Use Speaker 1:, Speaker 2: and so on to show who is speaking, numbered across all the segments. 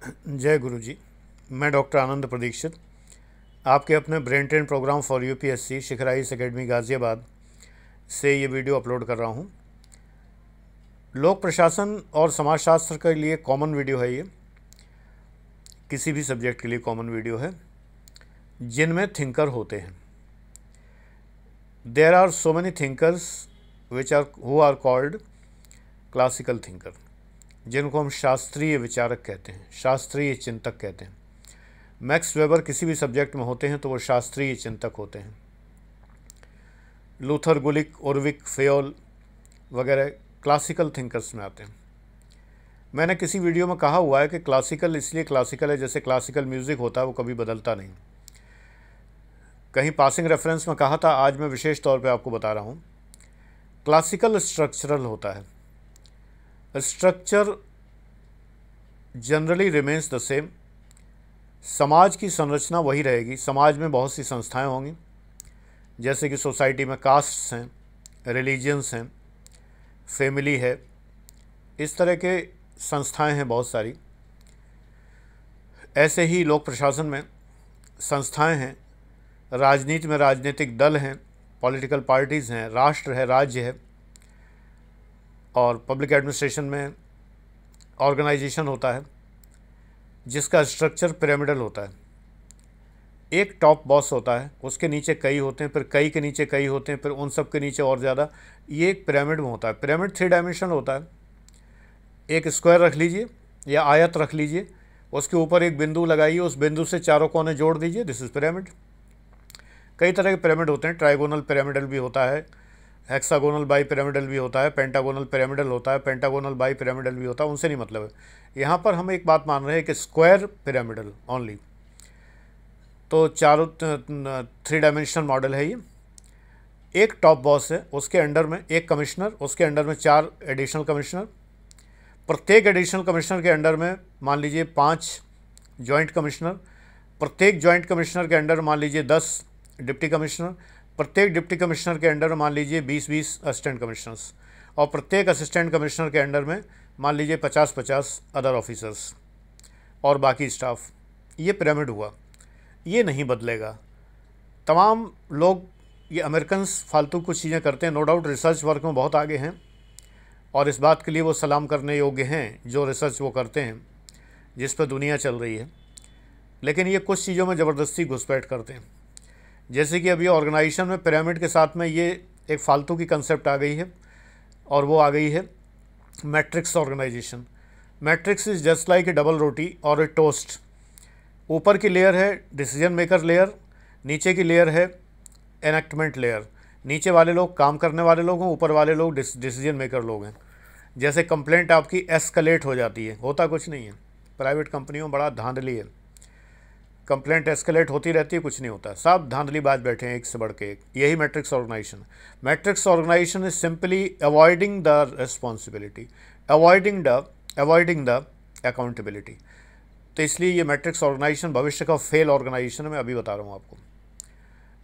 Speaker 1: जय गुरु जी। मैं डॉक्टर आनंद प्रदीक्षित आपके अपने brain train program for UPSC Shikhar IAS academy Ghaziabad से ये वीडियो अपलोड कर रहा हूँ। लोक प्रशासन और समाजशास्त्र के लिए कॉमन वीडियो है ये, किसी भी सब्जेक्ट के लिए कॉमन वीडियो है जिनमें थिंकर होते हैं। There are so many thinkers which are who are called classical thinker, जिनको हम शास्त्रीय विचारक कहते हैं, शास्त्रीय चिंतक कहते हैं। मैक्स वेबर किसी भी सब्जेक्ट में होते हैं तो वो शास्त्रीय चिंतक होते हैं। लूथर, गुलिक, ओरविक, फेयोल वगैरह क्लासिकल थिंकर्स में आते हैं। मैंने किसी वीडियो में कहा हुआ है कि क्लासिकल इसलिए क्लासिकल है जैसे क्लासिकल म्यूज़िक होता है, वो कभी बदलता नहीं। कहीं पासिंग रेफरेंस में कहा था, आज मैं विशेष तौर पे आपको बता रहा हूँ। क्लासिकल स्ट्रक्चरल होता है, structure generally remains the same. समाज की संरचना वही रहेगी। समाज में बहुत सी संस्थाएं होंगी, जैसे कि सोसाइटी में कास्ट्स हैं, रिलीजियंस हैं, फैमिली है, इस तरह के संस्थाएं हैं बहुत सारी। ऐसे ही लोक प्रशासन में संस्थाएं हैं, राजनीति में राजनीतिक दल हैं, पॉलिटिकल पार्टीज़ हैं, राष्ट्र है, राज्य है, और पब्लिक एडमिनिस्ट्रेशन में ऑर्गेनाइजेशन होता है जिसका स्ट्रक्चर पिरामिडल होता है। एक टॉप बॉस होता है, उसके नीचे कई होते हैं, फिर कई के नीचे कई होते हैं, फिर उन सब के नीचे और ज़्यादा। ये एक पिरामिड में होता है। पिरामिड 3 डायमेंशनल होता है। एक स्क्वायर रख लीजिए या आयत रख लीजिए, उसके ऊपर एक बिंदु लगाइए, उस बिंदु से चारों कोने जोड़ दीजिए, दिस इज़ पिरामिड। कई तरह के पिरामिड होते हैं। ट्राइगोनल पिरामिडल भी होता है, हेक्सागोनल बाई पिरामिडल भी होता है, पेंटागोनल पिरामिडल होता है, पेंटागोनल बाई पिरामिडल भी होता है। उनसे नहीं मतलब है। यहाँ पर हम एक बात मान रहे हैं कि स्क्वायर पिरामिडल ओनली। तो चारों 3 डायमेंशनल मॉडल है ये। एक टॉप बॉस है, उसके अंडर में एक कमिश्नर, उसके अंडर में 4 एडिशनल कमिश्नर, प्रत्येक एडिशनल कमिश्नर के अंडर में मान लीजिए 5 जॉइंट कमिश्नर, प्रत्येक जॉइंट कमिश्नर के अंडर मान लीजिए 10 डिप्टी कमिश्नर, प्रत्येक डिप्टी कमिश्नर के अंडर मान लीजिए 20-20 असिस्टेंट कमिश्नर्स, और प्रत्येक असिस्टेंट कमिश्नर के अंडर में मान लीजिए 50-50 अदर ऑफिसर्स और बाकी स्टाफ। ये पिरामिड हुआ, ये नहीं बदलेगा। तमाम लोग, ये अमेरिकन्स फालतू कुछ चीज़ें करते हैं, नो डाउट रिसर्च वर्क में बहुत आगे हैं और इस बात के लिए वो सलाम करने योग्य हैं जो रिसर्च वो करते हैं जिस पर दुनिया चल रही है। लेकिन ये कुछ चीज़ों में ज़बरदस्ती घुसपैठ करते हैं। जैसे कि अभी ऑर्गेनाइजेशन में पिरामिड के साथ में ये एक फालतू की कंसेप्ट आ गई है, और वो आ गई है matrix organisation. Matrix is just like a double roti और ए टोस्ट। ऊपर की लेयर है डिसीजन मेकर लेयर, नीचे की लेयर है एनेक्टमेंट लेयर। नीचे वाले लोग काम करने वाले लोग हैं, ऊपर वाले लोग डिसीजन मेकर लोग हैं। जैसे कंप्लेंट आपकी एस्केलेट हो जाती है, होता कुछ नहीं है। प्राइवेट कंपनियों में बड़ा धांधली है, कंप्लेंट एस्केलेट होती रहती है, कुछ नहीं होता। सब धांधलीबाज बैठे हैं एक से बढ़ के एक। यही matrix organisation. Matrix organisation is simply avoiding the responsibility, avoiding the accountability. तो इसलिए ये मैट्रिक्स ऑर्गेनाइजेशन भविष्य का फेल ऑर्गेनाइजेशन है। मैं अभी बता रहा हूँ आपको।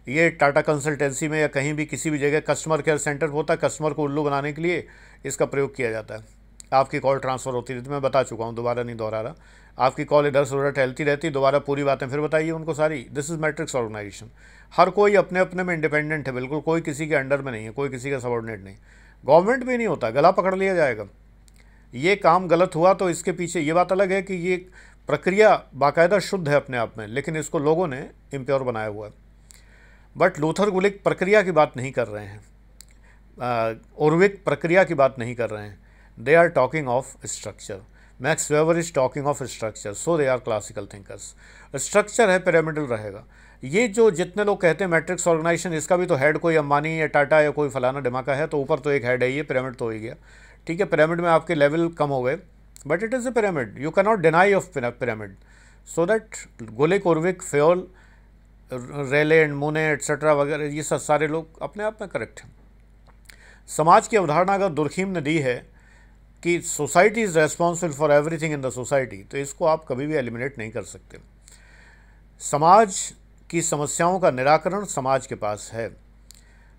Speaker 1: ये टाटा कंसल्टेंसी में या कहीं भी किसी भी जगह कस्टमर केयर सेंटर होता है, कस्टमर को उल्लू बनाने के लिए इसका प्रयोग किया जाता है। आपकी कॉल ट्रांसफ़र होती रहती है, मैं बता चुका हूँ, दोबारा नहीं दोहरा रहा। आपकी कॉल इधर से उधर टहलती रहती, दोबारा पूरी बातें फिर बताइए उनको सारी। This is matrix organisation. हर कोई अपने अपने में इंडिपेंडेंट है, बिल्कुल कोई किसी के अंडर में नहीं है, कोई किसी का सबॉर्डिनेट नहीं। गवर्नमेंट भी नहीं होता, गला पकड़ लिया जाएगा। ये काम गलत हुआ तो इसके पीछे ये बात अलग है कि ये प्रक्रिया बाकायदा शुद्ध है अपने आप में, लेकिन इसको लोगों ने इम्प्योर बनाया हुआ है। बट लूथर गुलिक प्रक्रिया की बात नहीं कर रहे हैं, ओरविक प्रक्रिया की बात नहीं कर रहे हैं। They are talking of structure. Max Weber is talking of structure, so they are classical thinkers. Structure है, पिरामिडल रहेगा। ये जो जितने लोग कहते हैं मैट्रिक्स ऑर्गेनाइजेशन, इसका भी तो हेड कोई अंबानी या टाटा या कोई फलाना धमाका है, तो ऊपर तो एक हेड है, ये पिरामिड तो हो ही गया। ठीक है, पिरामिड में आपके लेवल कम हो गए, but it is a pyramid, you can not deny of pyramid. So that Gulick, Urwick, Fayol, Reiley and Mooney etcetera वगैरह, ये सब सारे लोग अपने आप में करेक्ट हैं। समाज की अवधारणा अगर दुर्खीम ने दी है कि society is responsible for everything in the society, तो इसको आप कभी भी एलिमिनेट नहीं कर सकते। समाज की समस्याओं का निराकरण समाज के पास है,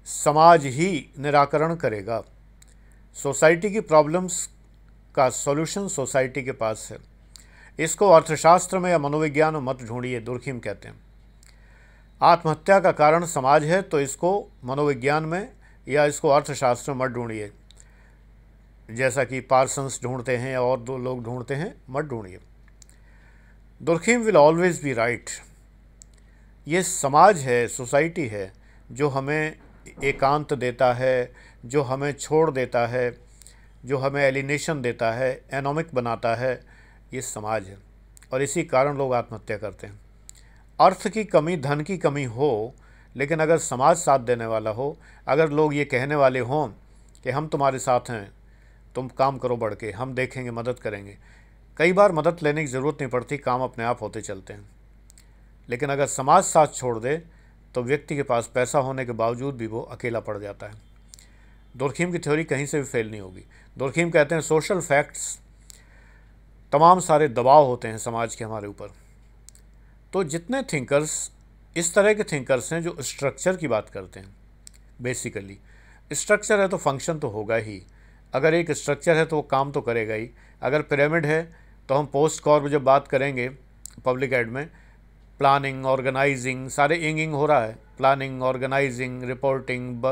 Speaker 1: समाज ही निराकरण करेगा। सोसाइटी की प्रॉब्लम्स का सॉल्यूशन सोसाइटी के पास है। इसको अर्थशास्त्र में या मनोविज्ञान में मत ढूंढिए, दुर्खीम कहते हैं। आत्महत्या का कारण समाज है तो इसको मनोविज्ञान में या इसको अर्थशास्त्र में मत ढूंढिए, जैसा कि पार्सन्स ढूंढते हैं और दो लोग ढूंढते हैं, मत ढूंढिए। Durkheim will always be right. ये समाज है, सोसाइटी है, जो हमें एकांत देता है, जो हमें छोड़ देता है, जो हमें एलिनेशन देता है, एनोमिक बनाता है, ये समाज है। और इसी कारण लोग आत्महत्या करते हैं। अर्थ की कमी, धन की कमी हो, लेकिन अगर समाज साथ देने वाला हो, अगर लोग ये कहने वाले हों कि हम तुम्हारे साथ हैं, तुम काम करो बढ़ के, हम देखेंगे, मदद करेंगे, कई बार मदद लेने की ज़रूरत नहीं पड़ती, काम अपने आप होते चलते हैं। लेकिन अगर समाज साथ छोड़ दे तो व्यक्ति के पास पैसा होने के बावजूद भी वो अकेला पड़ जाता है। दुर्खीम की थ्योरी कहीं से भी फेल नहीं होगी। दुर्खीम कहते हैं सोशल फैक्ट्स, तमाम सारे दबाव होते हैं समाज के हमारे ऊपर। तो जितने थिंकर्स, इस तरह के थिंकर्स हैं जो स्ट्रक्चर की बात करते हैं। बेसिकली स्ट्रक्चर है तो फंक्शन तो होगा ही। अगर एक स्ट्रक्चर है तो वो काम तो करेगा ही। अगर पिरामिड है तो हम पोस्ट कॉर्प जब बात करेंगे पब्लिक एड में, प्लानिंग, ऑर्गेनाइजिंग, सारे इंगिंग हो रहा है। प्लानिंग, ऑर्गेनाइजिंग, रिपोर्टिंग,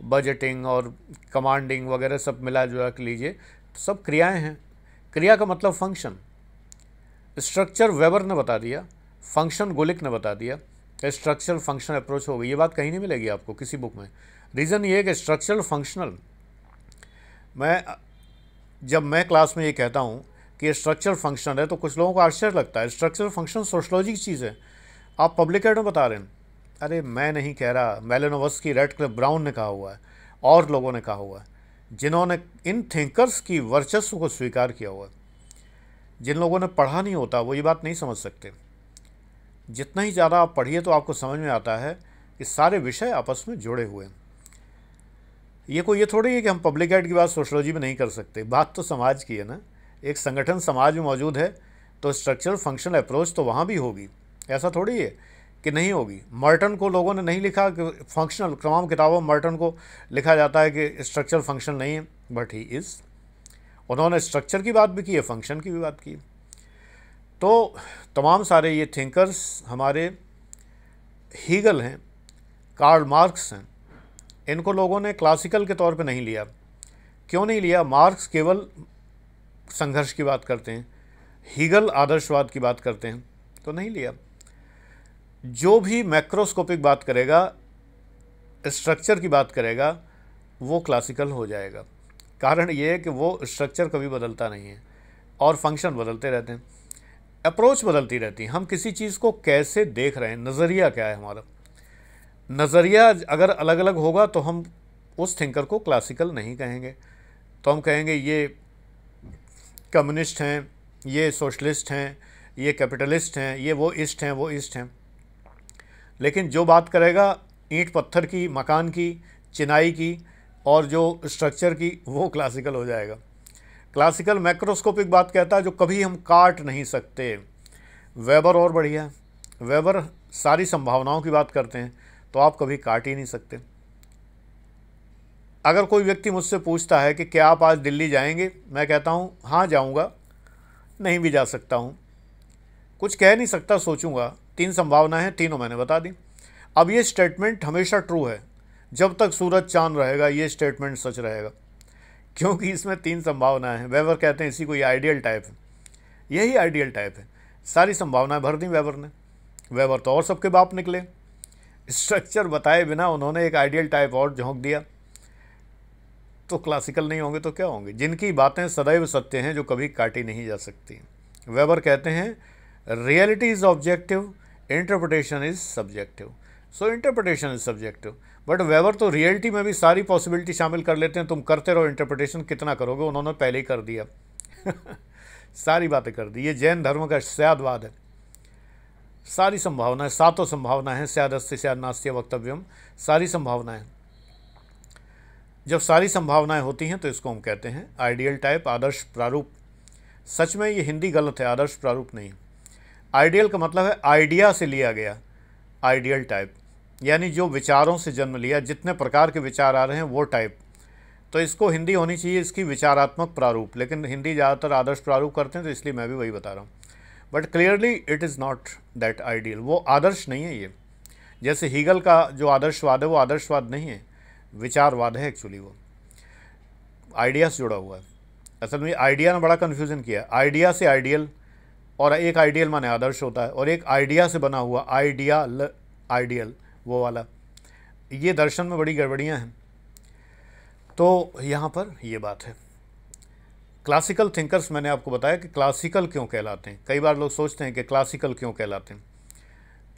Speaker 1: बजटिंग और कमांडिंग वगैरह सब मिला जुला के लीजिए, तो सब क्रियाएं हैं। क्रिया का मतलब फंक्शन। स्ट्रक्चर वेबर ने बता दिया, फंक्शन गुलिक ने बता दिया। स्ट्रक्चरल फंक्शन अप्रोच हो गई। ये बात कहीं नहीं मिलेगी आपको किसी बुक में। रीज़न ये है कि स्ट्रक्चरल फंक्शनल, जब मैं क्लास में ये कहता हूँ कि स्ट्रक्चरल फंक्शन है तो कुछ लोगों को आश्चर्य लगता है। स्ट्रक्चरल फंक्शन सोशलॉजी की चीज़ है, आप पब्लिक एड में बता रहे हैं। अरे मैं नहीं कह रहा, मेलेनोवस्की, रेडक्लिफ ब्राउन ने कहा हुआ है और लोगों ने कहा हुआ है, जिन्होंने इन थिंकर्स की वर्चस्व को स्वीकार किया हुआ है। जिन लोगों ने पढ़ा नहीं होता वो ये बात नहीं समझ सकते। जितना ही ज़्यादा आप पढ़िए तो आपको समझ में आता है कि सारे विषय आपस में जुड़े हुए हैं। ये थोड़ी है कि हम पब्लिक एड की बात सोशलॉजी में नहीं कर सकते। बात तो समाज की है ना। एक संगठन समाज में मौजूद है तो स्ट्रक्चरल फंक्शनल अप्रोच तो वहाँ भी होगी। ऐसा थोड़ी है कि नहीं होगी। मर्टन को लोगों ने नहीं लिखा कि फंक्शनल, तमाम किताबों में मर्टन को लिखा जाता है कि स्ट्रक्चरल फंक्शन नहीं है, बट ही इज़। उन्होंने स्ट्रक्चर की बात भी की है, फंक्शन की भी बात की। तो तमाम सारे ये थिंकर्स हमारे हीगल हैं, कार्ल मार्क्स हैं, इनको लोगों ने क्लासिकल के तौर पे नहीं लिया। क्यों नहीं लिया? मार्क्स केवल संघर्ष की बात करते हैं, हीगल आदर्शवाद की बात करते हैं, तो नहीं लिया। जो भी मैक्रोस्कोपिक बात करेगा, स्ट्रक्चर की बात करेगा, वो क्लासिकल हो जाएगा। कारण ये है कि वो स्ट्रक्चर कभी बदलता नहीं है और फंक्शन बदलते रहते हैं, अप्रोच बदलती रहती है। हम किसी चीज़ को कैसे देख रहे हैं, नज़रिया क्या है हमारा। नज़रिया अगर अलग अलग होगा तो हम उस थिंकर को क्लासिकल नहीं कहेंगे, तो हम कहेंगे ये कम्युनिस्ट हैं, ये सोशलिस्ट हैं, ये कैपिटलिस्ट हैं, ये वो ईस्ट हैं, वो ईस्ट हैं। लेकिन जो बात करेगा ईंट पत्थर की, मकान की, चिनाई की और जो स्ट्रक्चर की, वो क्लासिकल हो जाएगा। क्लासिकल मैक्रोस्कोपिक बात कहता है जो कभी हम काट नहीं सकते। वेबर और बढ़िया, वेबर सारी संभावनाओं की बात करते हैं, तो आप कभी काट ही नहीं सकते। अगर कोई व्यक्ति मुझसे पूछता है कि क्या आप आज दिल्ली जाएंगे, मैं कहता हूँ हाँ जाऊँगा, नहीं भी जा सकता हूँ, कुछ कह नहीं सकता, सोचूंगा। 3 संभावनाएं हैं, तीनों मैंने बता दी। अब ये स्टेटमेंट हमेशा ट्रू है, जब तक सूरज चांद रहेगा ये स्टेटमेंट सच रहेगा, क्योंकि इसमें 3 संभावनाएं हैं। वेबर कहते हैं इसी को ये आइडियल टाइप है, यही आइडियल टाइप है। सारी संभावनाएं भर दी वेबर ने। वेबर तो और सबके बाप निकले, स्ट्रक्चर बताए बिना उन्होंने एक आइडियल टाइप और झोंक दिया। तो क्लासिकल नहीं होंगे तो क्या होंगे? जिनकी बातें सदैव सत्य हैं, जो कभी काटी नहीं जा सकती। वेबर कहते हैं reality is objective, interpretation is subjective. So interpretation is subjective, but weber तो रियलिटी में भी सारी पॉसिबिलिटी शामिल कर लेते हैं। तुम करते रहो, इंटरप्रिटेशन कितना करोगे, उन्होंने पहले ही कर दिया सारी बातें कर दी। ये जैन धर्म का स्यादवाद है। सारी संभावनाएं, 7 संभावनाएं हैं, स्यादस्ति स्याद नास्ति वक्तव्यम, सारी संभावनाएं। जब सारी संभावनाएं होती हैं तो इसको हम कहते हैं आइडियल टाइप, आदर्श प्रारूप। सच में ये हिंदी गलत है, आदर्श प्रारूप नहीं। आइडियल का मतलब है आइडिया से लिया गया, आइडियल टाइप यानी जो विचारों से जन्म लिया, जितने प्रकार के विचार आ रहे हैं वो टाइप। तो इसको हिंदी होनी चाहिए इसकी विचारात्मक प्रारूप, लेकिन हिंदी ज़्यादातर आदर्श प्रारूप करते हैं, तो इसलिए मैं भी वही बता रहा हूँ। But clearly it is not that ideal, वो आदर्श नहीं है ये। जैसे हीगल का जो आदर्शवाद है वो आदर्शवाद नहीं है, विचारवाद है एक्चुअली, वो आइडिया से जुड़ा हुआ है। असल में आइडिया ने बड़ा कन्फ्यूज़न किया, आइडिया से आइडियल, और एक आइडियल माने आदर्श होता है, और एक आइडिया से बना हुआ आइडियल वो वाला, ये दर्शन में बड़ी गड़बड़ियाँ हैं। तो यहाँ पर ये बात है। क्लासिकल थिंकर्स, मैंने आपको बताया कि क्लासिकल क्यों कहलाते हैं। कई बार लोग सोचते हैं कि क्लासिकल क्यों कहलाते हैं।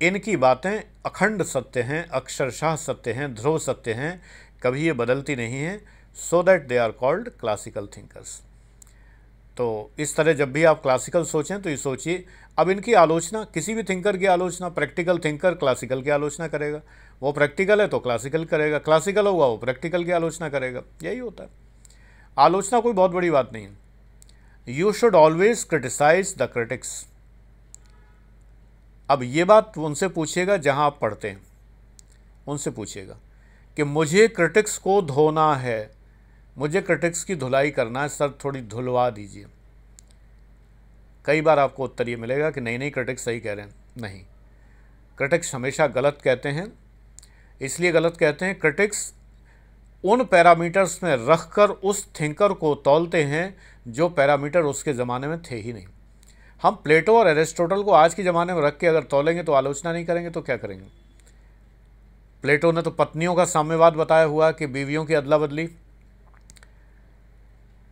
Speaker 1: इनकी बातें अखंड सत्य हैं, अक्षरशः सत्य हैं, ध्रुव सत्य हैं, कभी ये बदलती नहीं हैं, so that they are called classical thinkers. तो इस तरह जब भी आप क्लासिकल सोचें तो ये सोचिए, अब इनकी आलोचना, किसी भी थिंकर की आलोचना, प्रैक्टिकल थिंकर क्लासिकल की आलोचना करेगा, वो प्रैक्टिकल है तो क्लासिकल करेगा, क्लासिकल होगा वो प्रैक्टिकल की आलोचना करेगा, यही होता है। आलोचना कोई बहुत बड़ी बात नहीं है। You should always criticise the critics. अब ये बात उनसे पूछिएगा जहां आप पढ़ते हैं, उनसे पूछिएगा कि मुझे क्रिटिक्स को धोना है, मुझे क्रिटिक्स की धुलाई करना है, सर थोड़ी धुलवा दीजिए। कई बार आपको उत्तर ये मिलेगा कि नहीं क्रिटिक्स सही कह रहे हैं। नहीं, क्रिटिक्स हमेशा गलत कहते हैं। इसलिए गलत कहते हैं, क्रिटिक्स उन पैरामीटर्स में रखकर उस थिंकर को तौलते हैं जो पैरामीटर उसके ज़माने में थे ही नहीं। हम प्लेटो और एरिस्टोटल को आज के ज़माने में रख के अगर तौलेंगे तो आलोचना नहीं करेंगे तो क्या करेंगे। प्लेटो ने तो पत्नियों का साम्यवाद बताया हुआ कि बीवियों की अदला बदली,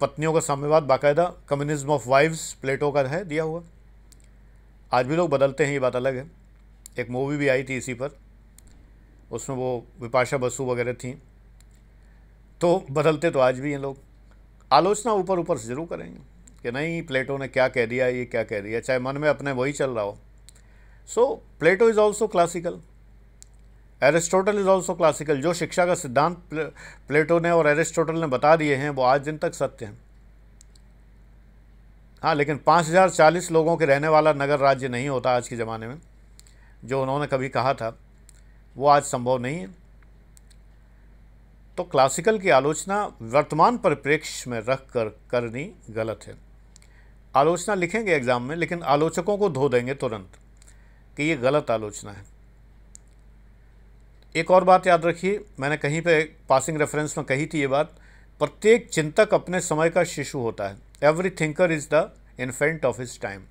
Speaker 1: पत्नियों का साम्यवाद बाकायदा, कम्युनिज्म ऑफ वाइव्स प्लेटो का है दिया हुआ। आज भी लोग बदलते हैं, ये बात अलग है। एक मूवी भी आई थी इसी पर, उसमें वो विपाशा बसु वगैरह थी, तो बदलते तो आज भी हैं लोग। आलोचना ऊपर ऊपर से जरूर करेंगे कि नहीं प्लेटो ने क्या कह दिया, ये क्या कह दिया, चाहे मन में अपने वही चल रहा हो। So Plato is also classical, Aristotle is also classical. जो शिक्षा का सिद्धांत प्लेटो ने और एरिस्टोटल ने बता दिए हैं वो आज दिन तक सत्य हैं। हाँ, लेकिन 5040 लोगों के रहने वाला नगर राज्य नहीं होता आज के ज़माने में, जो उन्होंने कभी कहा था वो आज संभव नहीं है। तो क्लासिकल की आलोचना वर्तमान परिप्रेक्ष्य में रख कर करनी गलत है। आलोचना लिखेंगे एग्ज़ाम में, लेकिन आलोचकों को धो देंगे तुरंत कि ये गलत आलोचना है। एक और बात याद रखिए, मैंने कहीं पे पासिंग रेफरेंस में कही थी ये बात, प्रत्येक चिंतक अपने समय का शिशु होता है। Every thinker is the infant of his time.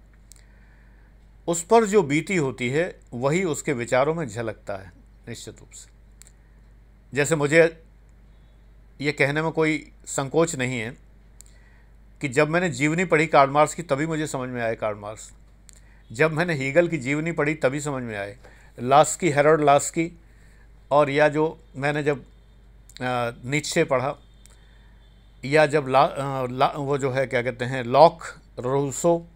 Speaker 1: उस पर जो बीती होती है वही उसके विचारों में झलकता है निश्चित रूप से। जैसे मुझे ये कहने में कोई संकोच नहीं है कि जब मैंने जीवनी पढ़ी कार्ल मार्क्स की तभी मुझे समझ में आए कार्ल मार्क्स, जब मैंने हीगल की जीवनी पढ़ी तभी समझ में आए, लास्की, हेरोल्ड लास्की, और या जो मैंने जब नीत्शे पढ़ा, या जब वो जो है क्या कहते हैं लॉक, रूसो,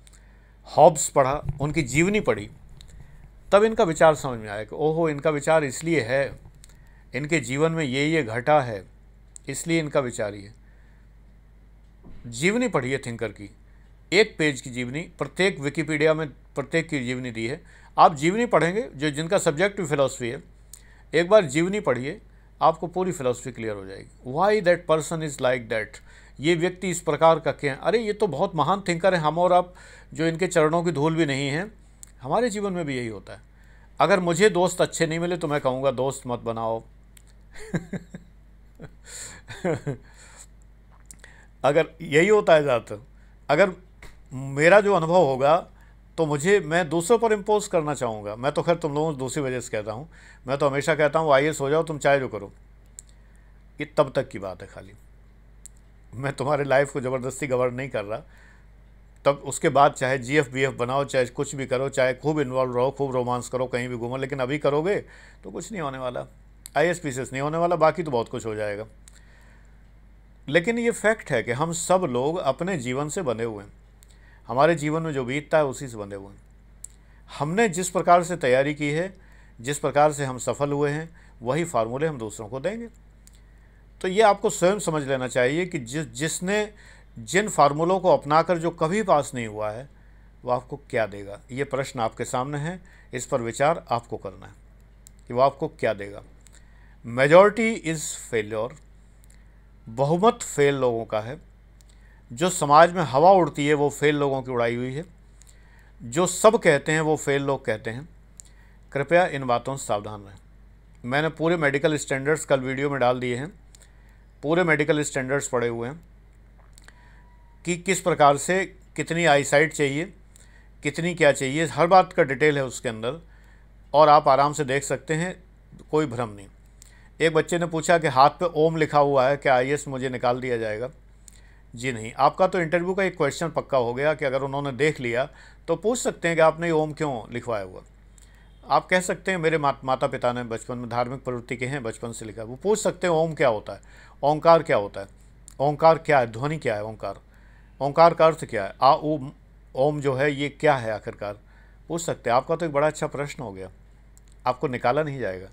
Speaker 1: हॉब्स पढ़ा, उनकी जीवनी पढ़ी, तब इनका विचार समझ में आया कि ओहो इनका विचार इसलिए है, इनके जीवन में ये घटा है, इसलिए इनका विचार ये। जीवनी पढ़िए थिंकर की, एक पेज की जीवनी, प्रत्येक विकिपीडिया में प्रत्येक की जीवनी दी है। आप जीवनी पढ़ेंगे जो जिनका सब्जेक्ट फिलॉसफी है, एक बार जीवनी पढ़िए, आपको पूरी फिलॉसफी क्लियर हो जाएगी। Why that person is like that, ये व्यक्ति इस प्रकार का क्या है, अरे ये तो बहुत महान थिंकर है, हम और आप जो इनके चरणों की धूल भी नहीं है। हमारे जीवन में भी यही होता है। अगर मुझे दोस्त अच्छे नहीं मिले तो मैं कहूँगा दोस्त मत बनाओ अगर यही होता है ज़्यादातर, अगर मेरा जो अनुभव होगा तो मैं दूसरों पर इम्पोज करना चाहूँगा। मैं तो खैर तुम लोगों को दूसरी वजह से कहता हूँ, मैं तो हमेशा कहता हूँ IAS हो जाओ तुम, चाहे जो करो। ये तब तक की बात है, खाली मैं तुम्हारे लाइफ को ज़बरदस्ती गवर्न नहीं कर रहा। तब उसके बाद चाहे GF-BF बनाओ, चाहे कुछ भी करो, चाहे खूब इन्वॉल्व रहो, खूब रोमांस करो, कहीं भी घूमो, लेकिन अभी करोगे तो कुछ नहीं होने वाला, IAS-PCS नहीं होने वाला, बाकी तो बहुत कुछ हो जाएगा। लेकिन ये फैक्ट है कि हम सब लोग अपने जीवन से बंधे हुए हैं, हमारे जीवन में जो बीतता है उसी से बंधे हुए हैं। हमने जिस प्रकार से तैयारी की है, जिस प्रकार से हम सफल हुए हैं, वही फार्मूले हम दूसरों को देंगे। तो ये आपको स्वयं समझ लेना चाहिए कि जिसने जिन फार्मूलों को अपनाकर जो कभी पास नहीं हुआ है वो आपको क्या देगा। ये प्रश्न आपके सामने है, इस पर विचार आपको करना है कि वो आपको क्या देगा। मेजॉरिटी इज़ फेल्योर, बहुमत फेल लोगों का है। जो समाज में हवा उड़ती है वो फेल लोगों की उड़ाई हुई है। जो सब कहते हैं वो फेल लोग कहते हैं। कृपया इन बातों से सावधान रहें। मैंने पूरे मेडिकल स्टैंडर्ड्स कल वीडियो में डाल दिए हैं, पूरे मेडिकल स्टैंडर्ड्स पड़े हुए हैं कि किस प्रकार से कितनी आईसाइट चाहिए, कितनी क्या चाहिए, हर बात का डिटेल है उसके अंदर, और आप आराम से देख सकते हैं, कोई भ्रम नहीं। एक बच्चे ने पूछा कि हाथ पे ओम लिखा हुआ है, क्या आईएएस मुझे निकाल दिया जाएगा? जी नहीं। आपका तो इंटरव्यू का एक क्वेश्चन पक्का हो गया कि अगर उन्होंने देख लिया तो पूछ सकते हैं कि आपने ओम क्यों लिखवाया हुआ। आप कह सकते हैं मेरे माता पिता ने बचपन में धार्मिक प्रवृत्ति के हैं, बचपन से लिखा। वो पूछ सकते हैं ओम क्या होता है, ओंकार क्या होता है, ओंकार क्या है, ध्वनि क्या है, ओंकार का अर्थ क्या है, आ ओम, ओम जो है ये क्या है आखिरकार, पूछ सकते हैं। आपका तो एक बड़ा अच्छा प्रश्न हो गया, आपको निकाला नहीं जाएगा।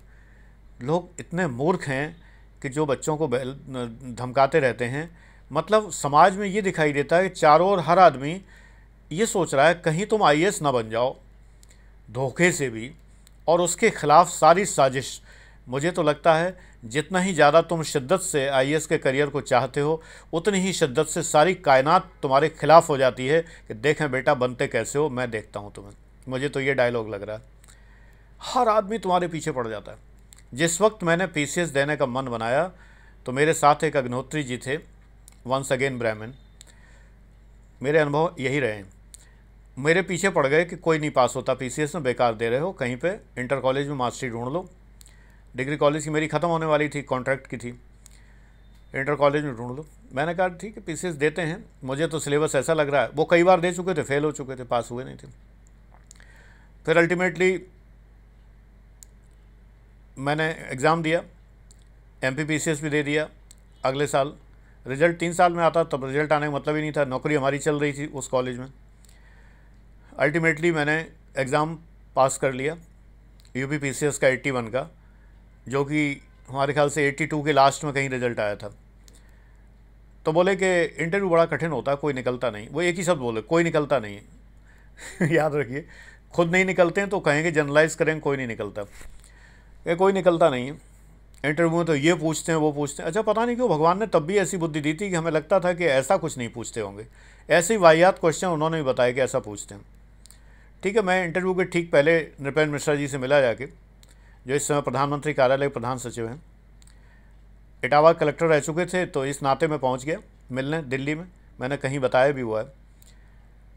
Speaker 1: लोग इतने मूर्ख हैं कि जो बच्चों को धमकाते रहते हैं। मतलब समाज में ये दिखाई देता है कि चारों ओर हर आदमी ये सोच रहा है कहीं तुम आईएएस ना बन जाओ, धोखे से भी, और उसके खिलाफ सारी साजिश। मुझे तो लगता है जितना ही ज़्यादा तुम शिद्दत से आईएएस के करियर को चाहते हो, उतनी ही शिद्दत से सारी कायनात तुम्हारे खिलाफ हो जाती है कि देखें बेटा बनते कैसे हो, मैं देखता हूँ तुम्हें। मुझे तो ये डायलॉग लग रहा है, हर आदमी तुम्हारे पीछे पड़ जाता है। जिस वक्त मैंने पीसीएस देने का मन बनाया तो मेरे साथ एक अग्निहोत्री जी थे, वंस अगेन ब्राह्मण। मेरे अनुभव यही रहे, मेरे पीछे पड़ गए कि कोई नहीं पास होता पीसीएस में, बेकार दे रहे हो, कहीं पे इंटर कॉलेज में मास्टरी ढूंढ लो। डिग्री कॉलेज की मेरी ख़त्म होने वाली थी, कॉन्ट्रैक्ट की थी, इंटर कॉलेज में ढूंढ लो। मैंने कहा ठीक है पीसीएस देते हैं, मुझे तो सिलेबस ऐसा लग रहा है। वो कई बार दे चुके थे, फेल हो चुके थे, पास हुए नहीं थे। फिर अल्टीमेटली मैंने एग्ज़ाम दिया, एमपीपीसीएस भी दे दिया। अगले साल रिज़ल्ट 3 साल में आता, तब रिज़ल्ट आने का मतलब ही नहीं था, नौकरी हमारी चल रही थी उस कॉलेज में। अल्टीमेटली मैंने एग्ज़ाम पास कर लिया यूपीपीसीएस का 81 का, जो कि हमारे ख्याल से 82 के लास्ट में कहीं रिज़ल्ट आया था। तो बोले कि इंटरव्यू बड़ा कठिन होता है, कोई निकलता नहीं। वो एक ही शब्द बोले, कोई निकलता नहीं याद रखिए, खुद नहीं निकलते हैं तो कहेंगे जनरलाइज करेंगे, कोई नहीं निकलता, ये कोई निकलता नहीं है। इंटरव्यू में तो ये पूछते हैं वो पूछते हैं। अच्छा पता नहीं क्यों भगवान ने तब भी ऐसी बुद्धि दी थी कि हमें लगता था कि ऐसा कुछ नहीं पूछते होंगे। ऐसे ही वाहियात क्वेश्चन उन्होंने भी बताया कि ऐसा पूछते हैं। ठीक है, मैं इंटरव्यू के ठीक पहले नृपेंद्र मिश्रा जी से मिला जाके, जो इस समय प्रधानमंत्री कार्यालय के प्रधान सचिव हैं। इटावा कलेक्टर रह चुके थे, तो इस नाते में पहुँच गया मिलने दिल्ली में। मैंने कहीं बताया भी हुआ है।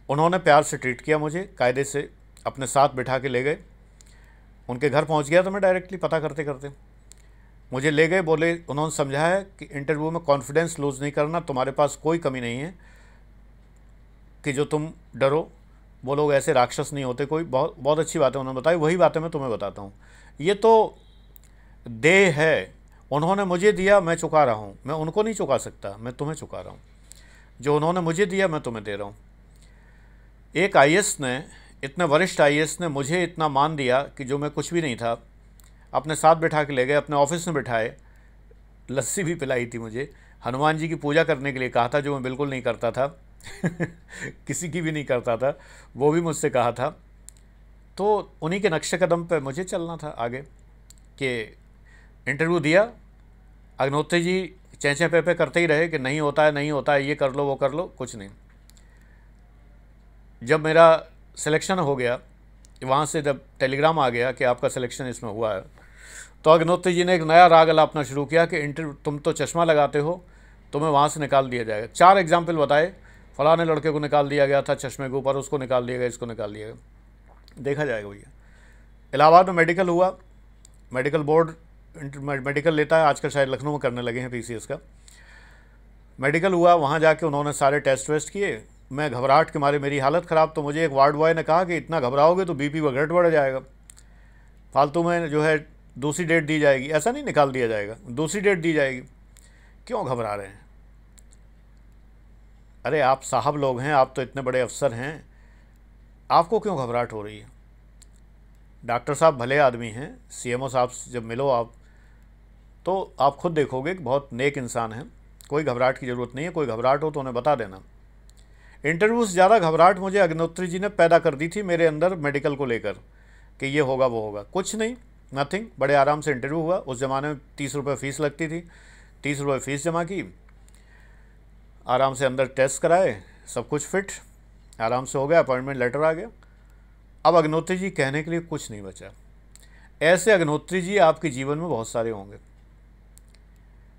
Speaker 1: उन्होंने प्यार से ट्रीट किया मुझे, कायदे से अपने साथ बिठा के ले गए। उनके घर पहुंच गया तो मैं डायरेक्टली पता करते करते मुझे ले गए। बोले, उन्होंने समझाया कि इंटरव्यू में कॉन्फिडेंस लूज़ नहीं करना, तुम्हारे पास कोई कमी नहीं है कि जो तुम डरो, वो लोग ऐसे राक्षस नहीं होते कोई। बहुत बहुत अच्छी बातें उन्होंने बताई, वही बातें मैं तुम्हें बताता हूँ। ये तो देह है, उन्होंने मुझे दिया, मैं चुका रहा हूँ। मैं उनको नहीं चुका सकता, मैं तुम्हें चुका रहा हूँ। जो उन्होंने मुझे दिया मैं तुम्हें दे रहा हूँ। एक आईएएस ने, इतने वरिष्ठ आईएएस ने मुझे इतना मान दिया कि जो मैं कुछ भी नहीं था, अपने साथ बैठा के ले गए, अपने ऑफिस में बिठाए, लस्सी भी पिलाई थी मुझे, हनुमान जी की पूजा करने के लिए कहा था, जो मैं बिल्कुल नहीं करता था किसी की भी नहीं करता था, वो भी मुझसे कहा था। तो उन्हीं के नक्शे कदम पे मुझे चलना था आगे। कि इंटरव्यू दिया, अग्निहोत्री जी चैंचे पे करते ही रहे कि नहीं होता है, नहीं होता है, ये कर लो वो कर लो, कुछ नहीं। जब मेरा सिलेक्शन हो गया, वहाँ से जब टेलीग्राम आ गया कि आपका सिलेक्शन इसमें हुआ है, तो अग्निहोत्री जी ने एक नया राग अलापना शुरू किया कि इंटरव्यू, तुम तो चश्मा लगाते हो, तुम्हें वहाँ से निकाल दिया जाएगा। 4 एग्जाम्पल बताए, फलाने लड़के को निकाल दिया गया था चश्मे के ऊपर, उसको निकाल दिया गया, इसको निकाल दिया गया। देखा जाएगा भैया। इलाहाबाद में मेडिकल हुआ, मेडिकल बोर्ड मेडिकल लेता है, आजकल शायद लखनऊ में करने लगे हैं पीसीएस का। मेडिकल हुआ, वहाँ जाके उन्होंने सारे टेस्ट वेस्ट किए। मैं घबराहट के मारे, मेरी हालत ख़राब, तो मुझे एक वार्ड बॉय ने कहा कि इतना घबराओगे तो बीपी वगैरह बढ़ जाएगा, फालतू में जो है दूसरी डेट दी जाएगी। ऐसा नहीं निकाल दिया जाएगा, दूसरी डेट दी जाएगी। क्यों घबरा रहे हैं? अरे आप साहब लोग हैं, आप तो इतने बड़े अफसर हैं, आपको क्यों घबराहट हो रही है? डॉक्टर साहब भले आदमी हैं, सीएमओ साहब से जब मिलो आप, तो आप खुद देखोगे कि बहुत नेक इंसान हैं। कोई घबराहट की ज़रूरत नहीं है, कोई घबराहट हो तो उन्हें बता देना। इंटरव्यू से ज़्यादा घबराहट मुझे अग्निहोत्री जी ने पैदा कर दी थी मेरे अंदर मेडिकल को लेकर, कि ये होगा वो होगा। कुछ नहीं, नथिंग, बड़े आराम से इंटरव्यू हुआ। उस ज़माने में 30 रुपये फ़ीस लगती थी, 30 रुपये फ़ीस जमा की, आराम से अंदर टेस्ट कराए, सब कुछ फिट, आराम से हो गया, अपॉइंटमेंट लेटर आ गया, अब अग्निहोत्री जी कहने के लिए कुछ नहीं बचा। ऐसे अग्निहोत्री जी आपके जीवन में बहुत सारे होंगे।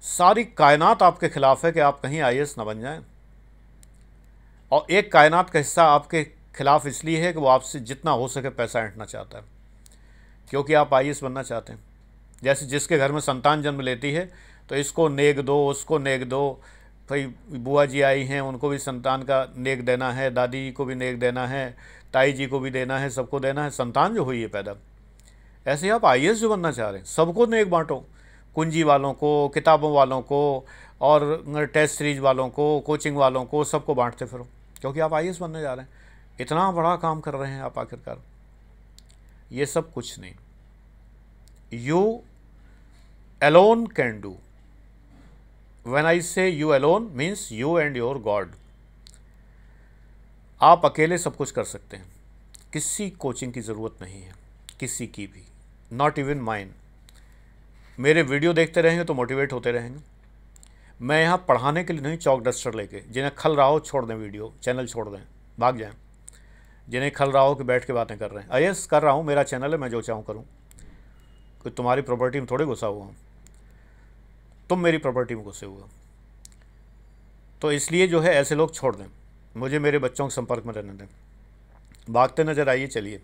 Speaker 1: सारी कायनात आपके खिलाफ है कि आप कहीं आईएएस न बन जाएं, और एक कायनात का हिस्सा आपके खिलाफ इसलिए है कि वो आपसे जितना हो सके पैसा ऐंठना चाहता है, क्योंकि आप आईएएस बनना चाहते हैं। जैसे जिसके घर में संतान जन्म लेती है तो इसको नेक दो, उसको नेक दो, भाई बुआ जी आई हैं उनको भी संतान का नेक देना है, दादी को भी नेक देना है, ताई जी को भी देना है, सबको देना है, संतान जो हुई है पैदा। ऐसे आप आईएएस जो बनना चाह रहे हैं सबको नेक बांटो, कुंजी वालों को, किताबों वालों को, और टेस्ट सीरीज वालों को, कोचिंग वालों को, सबको बांटते फिरो, क्योंकि आप आईएएस बनने जा रहे हैं। इतना बड़ा काम कर रहे हैं आप आखिरकार। ये सब कुछ नहीं, you alone can do. When I say you alone means you and your God. आप अकेले सब कुछ कर सकते हैं, किसी कोचिंग की ज़रूरत नहीं है, किसी की भी, नॉट इवन माइन। मेरे वीडियो देखते रहेंगे तो मोटिवेट होते रहेंगे। मैं यहाँ पढ़ाने के लिए नहीं, चौक डस्टर लेके, जिन्हें खल रहा हो छोड़ दें, वीडियो चैनल छोड़ दें, भाग जाएं। जिन्हें खल रहा हो कि बैठ के बातें कर रहे हैं, आईएएस कर रहा हूँ, मेरा चैनल है, मैं जो चाहूँ करूँ, कोई तुम्हारी प्रॉपर्टी में थोड़े घुसा हुआ हूँ, तुम मेरी प्रॉपर्टी में घुसे हुए। तो इसलिए जो है ऐसे लोग छोड़ दें, मुझे मेरे बच्चों के संपर्क में रहने दें। भागते नजर आइए, चलिए।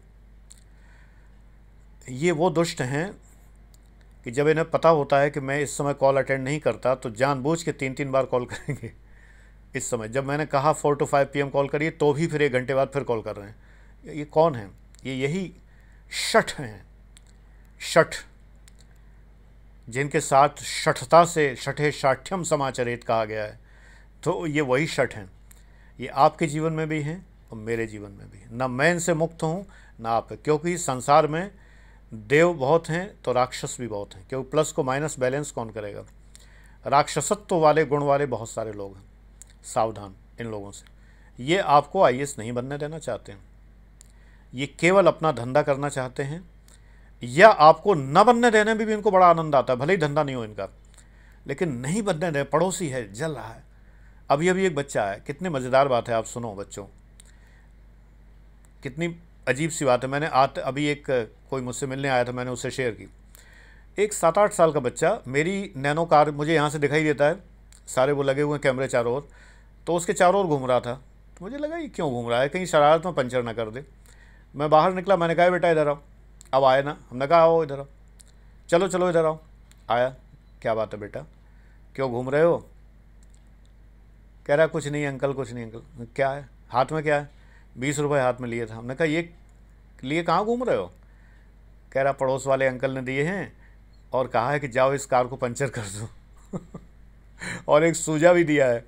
Speaker 1: ये वो दुष्ट हैं कि जब इन्हें पता होता है कि मैं इस समय कॉल अटेंड नहीं करता तो जानबूझ के 3-3 बार कॉल करेंगे। इस समय जब मैंने कहा 4 to 5 PM कॉल करिए तो भी फिर 1 घंटे बाद फिर कॉल कर रहे हैं। ये कौन है? ये यही शठ हैं, शठ, जिनके साथ शठता से शठे शाठ्यम समाचरित कहा गया है। तो ये वही शठ हैं। ये आपके जीवन में भी हैं और मेरे जीवन में भी। ना मैं इनसे मुक्त हूँ ना आप, क्योंकि संसार में देव बहुत हैं तो राक्षस भी बहुत हैं, क्योंकि प्लस को माइनस बैलेंस कौन करेगा। राक्षसत्व वाले गुण वाले बहुत सारे लोग हैं, सावधान इन लोगों से। ये आपको आईएएस नहीं बनने देना चाहते हैं, ये केवल अपना धंधा करना चाहते हैं, या आपको न बनने देने में भी इनको बड़ा आनंद आता है, भले ही धंधा नहीं हो इनका, लेकिन नहीं बनने दे। पड़ोसी है, जल रहा है, अभी एक बच्चा है, कितनी मज़ेदार बात है, आप सुनो बच्चों, कितनी अजीब सी बात है। मैंने अभी एक कोई मुझसे मिलने आया था, मैंने उससे शेयर की। एक 7-8 साल का बच्चा, मेरी नैनो कार मुझे यहाँ से दिखाई देता है, सारे वो लगे हुए हैं कैमरे चारों ओर, तो उसके चारों ओर घूम रहा था। तो मुझे लगा ये क्यों घूम रहा है, कहीं शरारत में पंचर ना कर दे। मैं बाहर निकला, मैंने कहा बेटा इधर आओ। अब आए ना, हमने कहा आओ इधर आओ, चलो चलो इधर आओ। आया, क्या बात है बेटा, क्यों घूम रहे हो? कह रहा कुछ नहीं अंकल, कुछ नहीं अंकल। क्या है हाथ में, क्या है? 20 रुपये हाथ में लिए था। हमने कहा ये लिए कहाँ घूम रहे हो? कह रहा पड़ोस वाले अंकल ने दिए हैं और कहा है कि जाओ इस कार को पंचर कर दो। और एक सूजा भी दिया है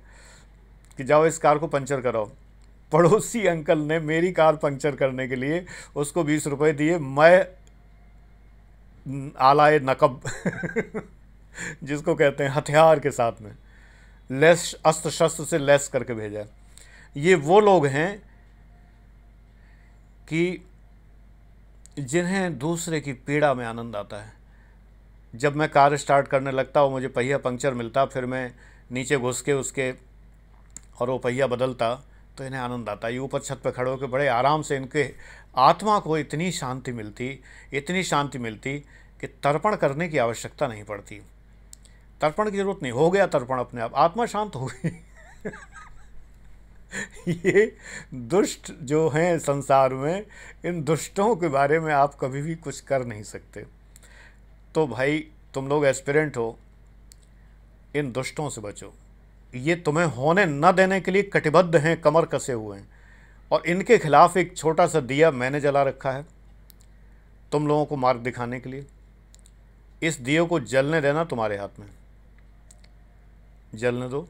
Speaker 1: कि जाओ इस कार को पंचर कराओ। पड़ोसी अंकल ने मेरी कार पंचर करने के लिए उसको 20 रुपये दिए, मैं आलाए नकब जिसको कहते हैं, हथियार के साथ में लेस, अस्त्र शस्त्र से लेस करके भेजा। ये वो लोग हैं कि जिन्हें दूसरे की पीड़ा में आनंद आता है। जब मैं कार स्टार्ट करने लगता और मुझे पहिया पंक्चर मिलता, फिर मैं नीचे घुस के उसके और वो पहिया बदलता, तो इन्हें आनंद आता। ये ऊपर छत पे खड़े होकर बड़े आराम से इनके आत्मा को इतनी शांति मिलती, इतनी शांति मिलती कि तर्पण करने की आवश्यकता नहीं पड़ती। तर्पण की ज़रूरत नहीं, हो गया तर्पण अपने आप, आत्मा शांत हो गई। ये दुष्ट जो हैं संसार में, इन दुष्टों के बारे में आप कभी भी कुछ कर नहीं सकते। तो भाई तुम लोग एस्पिरेंट हो, इन दुष्टों से बचो। ये तुम्हें होने न देने के लिए कटिबद्ध हैं, कमर कसे हुए हैं, और इनके खिलाफ एक छोटा सा दिया मैंने जला रखा है तुम लोगों को मार्ग दिखाने के लिए। इस दिए को जलने देना तुम्हारे हाथ में, जलने दो।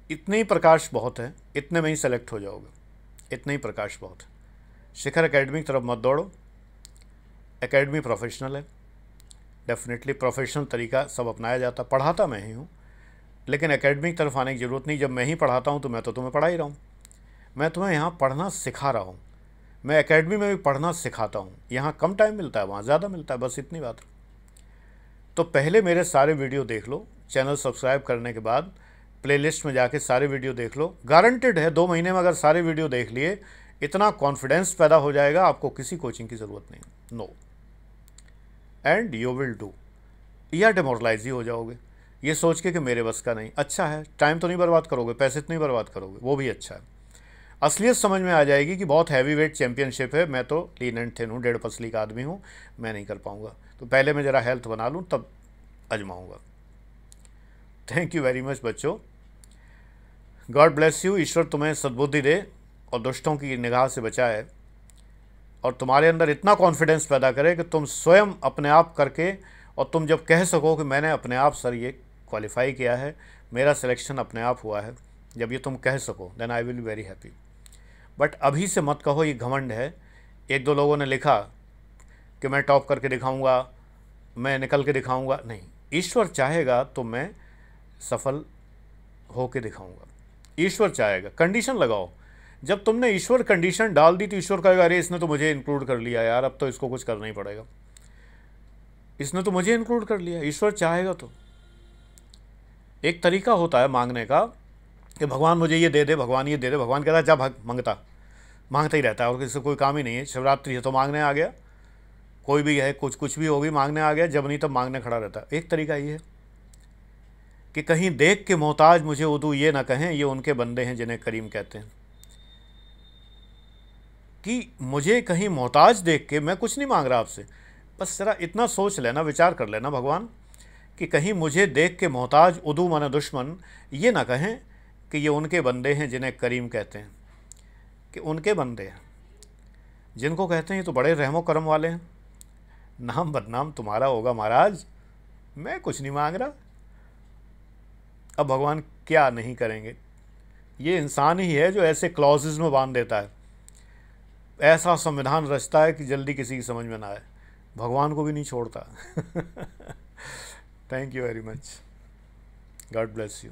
Speaker 1: इतने ही प्रकाश बहुत है, इतने में ही सेलेक्ट हो जाओगे, इतने ही प्रकाश बहुत है। शिखर एकेडमी की तरफ मत दौड़ो। एकेडमी प्रोफेशनल है, डेफिनेटली प्रोफेशनल तरीका सब अपनाया जाता। पढ़ाता मैं ही हूँ, लेकिन एकेडमी की तरफ आने की ज़रूरत नहीं। जब मैं ही पढ़ाता हूँ तो मैं तो तुम्हें पढ़ा ही रहा हूँ। मैं तुम्हें यहाँ पढ़ना सिखा रहा हूँ। मैं एकेडमी में भी पढ़ना सिखाता हूँ। यहाँ कम टाइम मिलता है, वहाँ ज़्यादा मिलता है, बस इतनी बात है। तो पहले मेरे सारे वीडियो देख लो, चैनल सब्सक्राइब करने के बाद प्लेलिस्ट में जाके सारे वीडियो देख लो। गारंटेड है 2 महीने में अगर सारे वीडियो देख लिए, इतना कॉन्फिडेंस पैदा हो जाएगा, आपको किसी कोचिंग की ज़रूरत नहीं, no, and you will do. या डिमोरलाइज ही हो जाओगे ये सोच के कि मेरे बस का नहीं। अच्छा है, टाइम तो नहीं बर्बाद करोगे, पैसे तो नहीं बर्बाद करोगे, वो भी अच्छा है। असलियत समझ में आ जाएगी कि बहुत हैवी वेट चैंपियनशिप है, मैं तो लीन एंड थिन हूँ, 1.5 पसली का आदमी हूँ, मैं नहीं कर पाऊँगा, तो पहले मैं ज़रा हेल्थ बना लूँ तब आजमाऊँगा। थैंक यू वेरी मच बच्चों, गॉड ब्लेस यू। ईश्वर तुम्हें सद्बुद्धि दे और दुष्टों की निगाह से बचाए, और तुम्हारे अंदर इतना कॉन्फिडेंस पैदा करे कि तुम स्वयं अपने आप करके, और तुम जब कह सको कि मैंने अपने आप सर ये क्वालिफाई किया है, मेरा सिलेक्शन अपने आप हुआ है, जब ये तुम कह सको, then I will be very happy. But अभी से मत कहो ये घमंड है। एक दो लोगों ने लिखा कि मैं टॉप करके दिखाऊंगा, मैं निकल के दिखाऊंगा, नहीं, ईश्वर चाहेगा तो मैं सफल हो के दिखाऊंगा, ईश्वर चाहेगा। कंडीशन लगाओ, जब तुमने ईश्वर कंडीशन डाल दी तो ईश्वर कहेगा अरे इसने तो मुझे इंक्लूड कर लिया यार, अब तो इसको कुछ करना ही पड़ेगा, इसने तो मुझे इंक्लूड कर लिया। ईश्वर चाहेगा तो। एक तरीका होता है मांगने का कि भगवान मुझे ये दे दे, भगवान ये दे दे, भगवान कहता है जा मांगता ही रहता है, और किसी से कोई काम ही नहीं है। शिवरात्रि है तो मांगने आ गया, कोई भी है, कुछ भी होगी मांगने आ गया, जब नहीं तब मांगने खड़ा रहता है। एक तरीका ये है कि कहीं देख के मोहताज मुझे उदू ये ना कहें, ये उनके बंदे हैं जिन्हें करीम कहते हैं। कि मुझे कहीं मोहताज देख के, मैं कुछ नहीं मांग रहा आपसे, बस ज़रा इतना सोच लेना, विचार कर लेना भगवान, कि कहीं मुझे देख के मोहताज उदू मन दुश्मन ये ना कहें कि ये उनके बंदे हैं जिन्हें करीम कहते हैं। कि उनके बंदे हैं जिनको कहते हैं ये तो बड़े रहमो करम वाले हैं, नाम बदनाम तुम्हारा होगा महाराज, मैं कुछ नहीं मांग रहा। अब भगवान क्या नहीं करेंगे, ये इंसान ही है जो ऐसे क्लॉजेज में बांध देता है, ऐसा संविधान रचता है कि जल्दी किसी की समझ में ना आए, भगवान को भी नहीं छोड़ता। Thank you very much, God bless you.